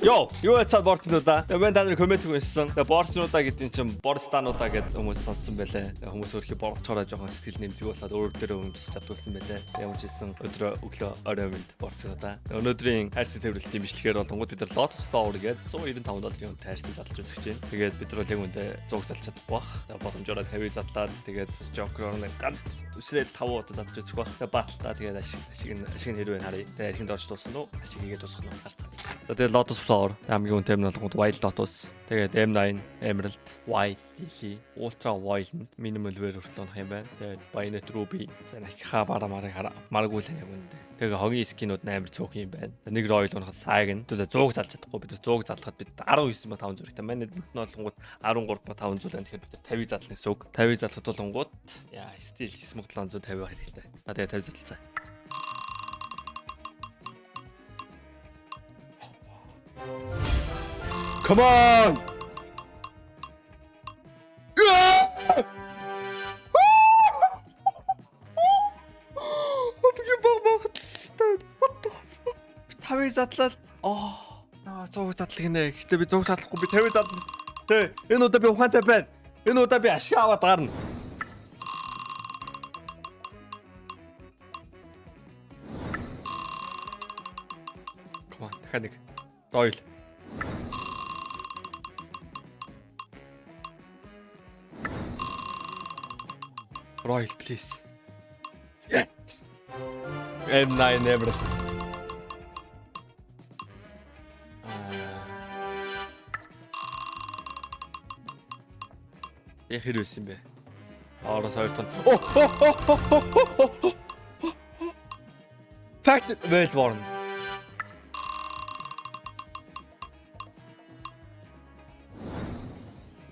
Йоо, юу яцаад борцнуудаа. Мен та нар коммент өгсөн. Борцнуудаа гэдэг чинь борстануудаа гэдэг хүмүүс сонссон байлаа. Хүмүүс өөрхий борцоороо жоохон сэтгэл нэмзэг болоод өөр дээрээ өмжиж чадвалсан байлаа. Ямар ч хэлсэн өдрөө өглөө орой минь борцнуудаа. Өнөөдрийн хайрцаг төвлөлтийн бичлэгээр бол тунгууд бид нар Lotus Flower гэдэг $195-ийн хайрцаг залж үзэж байна. Тэгээд бид нар яг үндэ 100 залж чадахгүй бах. Боломжоор 50 задлаад тэгээд Joker-оор ганц үсрээд 5 удаа залж үзэх бах. Баталтаа тэгээд ашиг нь хэрвээ харъя. Тэгээд архинд орж дуусна уу? Ашиг хийгээд дуусах нь харцгаа. Тэгээд Lotus Flower хамгийн үнэтэй нь бол Wild Lotus. Тэгээд M9, Emerald, White, Lily, Ultra Violent, Minimal Wear хүртэл юм байна. Тэгээд Bayonet Ruby, хаа маргуул яг үнэндээ. Тэгээ хогийн скинүүд амар цөөх юм байна. Нэг Royal унахад сайг нь төлөө 100 залж чадахгүй. бид 100 залахад бид 19,500 хэрэгтэй. Манай нэднэд нь 13,500 байна. Тэгэхээр бид 50 задлах гэсэн үг. 50 залахад болонгууд яа стил 9,750 хэрэгтэй. Тэгээ 50 задлцаа. Come on! Тавь задлал. Зуг задлах нэ. Гэхдээ би зуг задлахгүй би 50 задлал. Тэ энэ удаа би ухаантай байна. Энэ удаа би ашиг аваад гарна. Come on, дахиад нэг. Royal. Royal, please. Yes. M9 Emerald. Яг хэрвээс юм бэ? Араас 2 тонн. Fact World.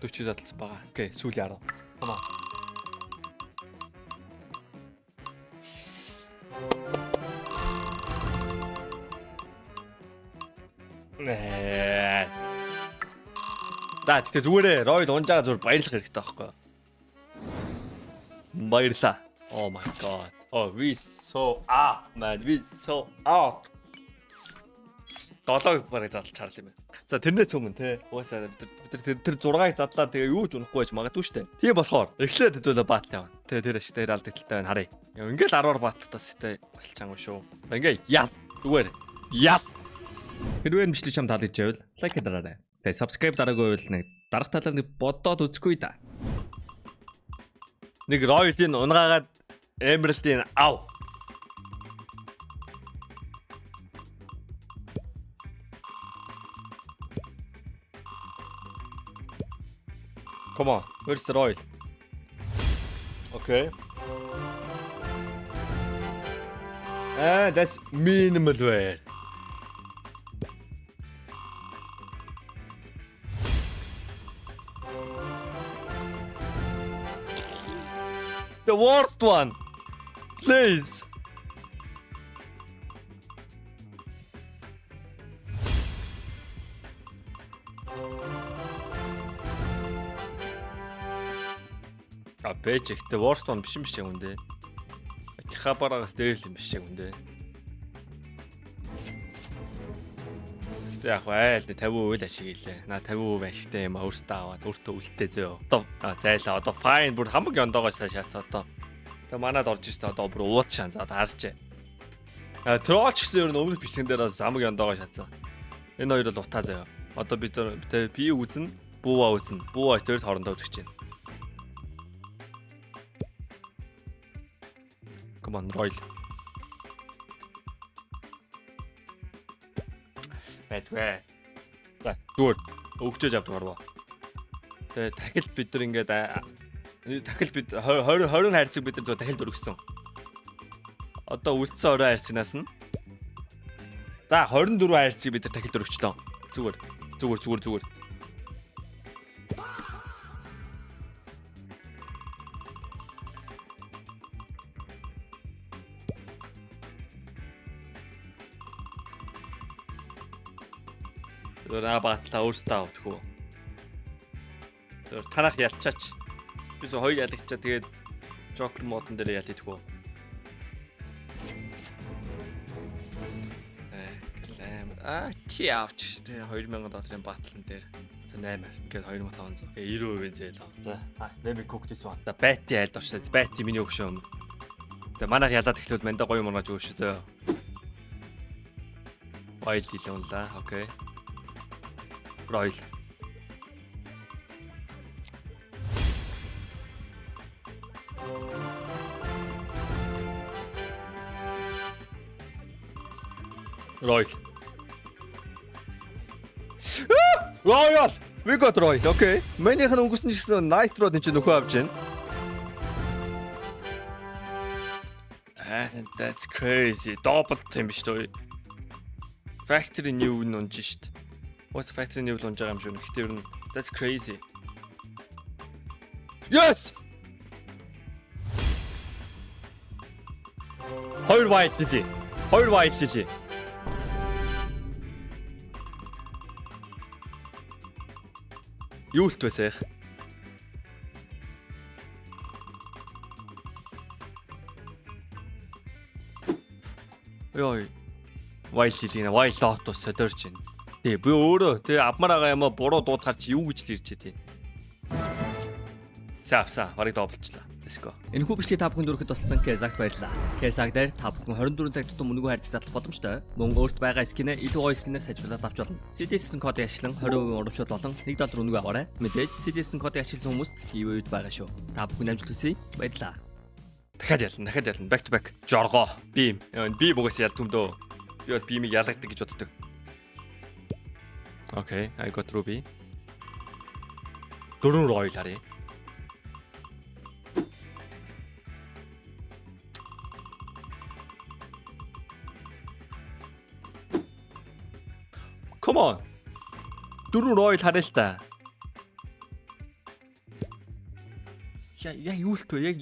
40 задлсан байгаа. Окей, сүүлийн 10. Come on. Тэгтээ зүгээрээ Royal унжаа зүр баярлах хэрэгтэй байхгүй юу? Баярлаа. Oh my god. Oh, we so up, man. We so up. Долоог барыг задлж чарл юм байна. За тэрнээс өмнө те. Уусаа бид тэр 6-ыг задлаа тэгээ юу ч унахгүй байж магадгүй шүү дээ. Тийм болохоор эхлээд хэдүүлээ баат явна. Тэгээ тэр ашигтай алдагдaltaй байна харъя. Ингээл 10-аар бааттаас хэвтэй бас чанга шүү. Ингээ яв. Зүгээр. Яв. Хэрвээ бичлэг чам таалагдж байвал лайк дараарай. Тэгээ subscribe дараагүй байвал нэг дарах талаар нэг бодоод үзгүй да. Нэг Royal-ийн унгаагаад Emerald-ийн ав. Come on, where's the Royal? Okay. That's minimal wear. The worst one. Please. Бэж ихтэй worst one биш юм биш яг үндэ. Хабарагаас дээр л юм биш яг үндэ. Гэхдээ яг айл 50% л ашиг хийлээ. Наа 50% ашигтай юм өөртөө аваад өөртөө үлдээ зөө. Одоо зайлаа. Одоо fine бүр хамаг ёндоогоос шаацаа одоо. Тэгээ манад орж ирсэн одоо бүр уул шаан за харж. Troll ч гэсэн ер нь өмнөх бичлэгэн дээр бас хамаг ёндоогоо шаацсан. Энэ хоёр бол утаа заяа. Одоо бид би үзнэ, бууа үзнэ. Бууа хоёр хоорондоо үзэж байна. Come on, Royal. Бэтгэ. За, зүгээр. Өгчөөж авдаг гарва. Тэгээ дахил бид нар ингээд дахил бид 20 хайрцаг бид нар дахил дөргсөн. Одоо үлдсэн 20 хайрцагнаас нь. За, 24 хайрцаг бид нар дахил дөргчлөө. Зүгээр. Зөрөө баатлаа өөртөө авдаггүй. Зөрөө танах ялчаач. Би зөв хоёр ялагчаа тэгээд Joker модон дээр ялдаггүй. Гэлэм. хий авч тэ 2000 долларын батлан дээр. За 8 гээд 2500. 90% зээл ав. За let me cook this one. Бати айлд орчихсан. Бати миний өгшөө. Тэгээ манайх ялаад эхлээд манда гоё мургаж өгш зөө. Oil дилэн ла. Окей. Oil. Royal. Royal. We got Royal. Okay. Манийх нь өнгөрсөн жигсэн Nitro энэ ч нөхөө авч байна. That's crazy. Double тийм биш үү? Factory new нь унж шít. What's factory new унж байгаа юм шүү. Гэхдээ ер нь that's crazy. Yes. Хоёр white дий. Хоёр white дий. Юу л твэсэх? Йой. Wild линэ, wild dot содорж байна. Тий, би өөрөө тий авмаар байгаа юм а буруу дуудахаар чи юу гэж л ирж тий. Савса, барыг доблчлаа. Let's go. Энэхүү бичлэг та бүхэнд өргөхөд болсон Кезаг баярлаа. Кезаг дээр та бүхэн 24 цаг тутам үнэгүй харьцаж задлах боломжтой. Мөн өөрт байгаа скинээ илүү гоё скинээр сайжруулад авч болно. CDS-ийн кодыг ашиглан 20% урамшуул болон $1 үнэгүй аваарай. Мэдээж CDS-ийн кодыг ашигласан хүмүүст giveaway байгаа шүү. Та бүхэн амжилт хүсье. Баярлалаа. Дахиад ялна. Back to back. Жоргоо. Beam. Би мөгөөс ял түмдөө. Би бол beam-ийг ялгдаг гэж боддог. Okay, I got Ruby. Дөрөв Royal харъя. Come on. Дөрөв Royal харъя л та. Яг юу л төө яг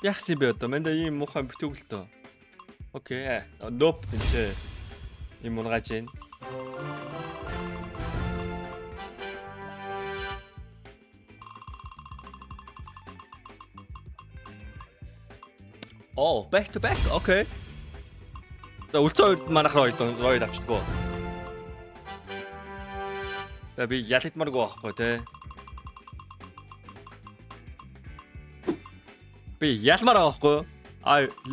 яахсан бэ одоо манда ийм муухай битүүл төө. Окей. Nope энэ юм унгаж байна. Oh, back to back. Okay. За үлцэн манайх Royal авчдаггүй. За би ялагдмааргүй байхгүй те. Би ялмаар байгаа байхгүй.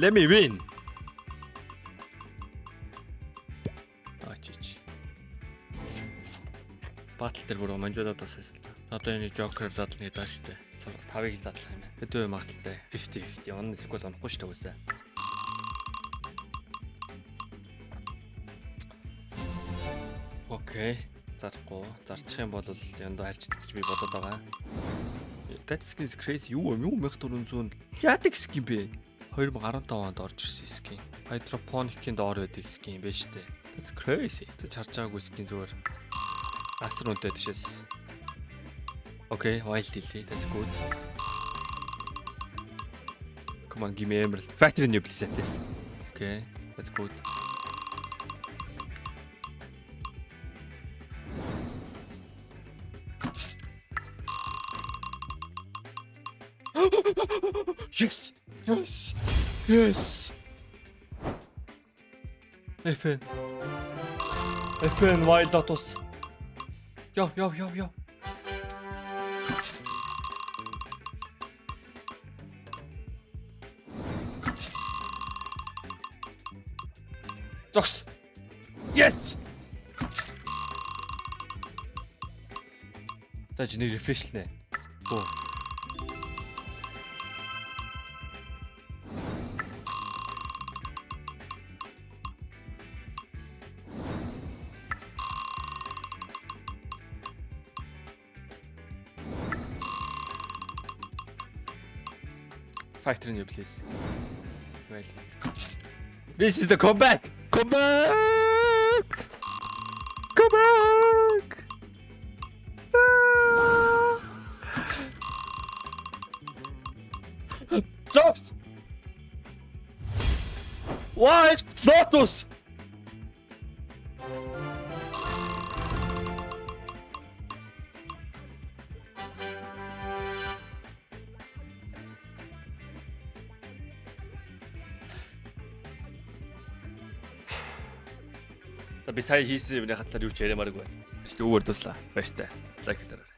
Let me win. Ачиж. Батл дээр бүр манжуудад тасаж л та. Одоо энэ Joker задланы дааш штэ. 5-ыг задлах юм байна. Хэдэн үе магадaltaй 50-50. Он эсвэл онохгүй штэ үсэ. Окей. Зарахгүй. Зарчих юм бол яндаа харьцдаг гэж би бодоод байгаа. That skin is crazy. Юу 1400 яадаг skin бэ? 2015 онд орж ирсэн skin. Hydroponic-ийн доор байдаг skin юм байна штэ. That's crazy. Тэ харж байгаагүй skin зүгээр. Асар үнэтэй тишээс. Okay, wild delay. That's good. Come on, give me emerald. Factory new please at least. Okay, that's good. Yes! Yes! Yes! FN Wild Lotus. Yo. Zox! Yes! За жиний refresh лнэ. Боо. Factory new please. Well. This is the comeback. Come back. Zox! Wild Lotus! За би сая хийсэн юмны хатлаар юу ч яриамааргүй байна. Өөртөө дуслаа. Баяртай. Лайк дараарай.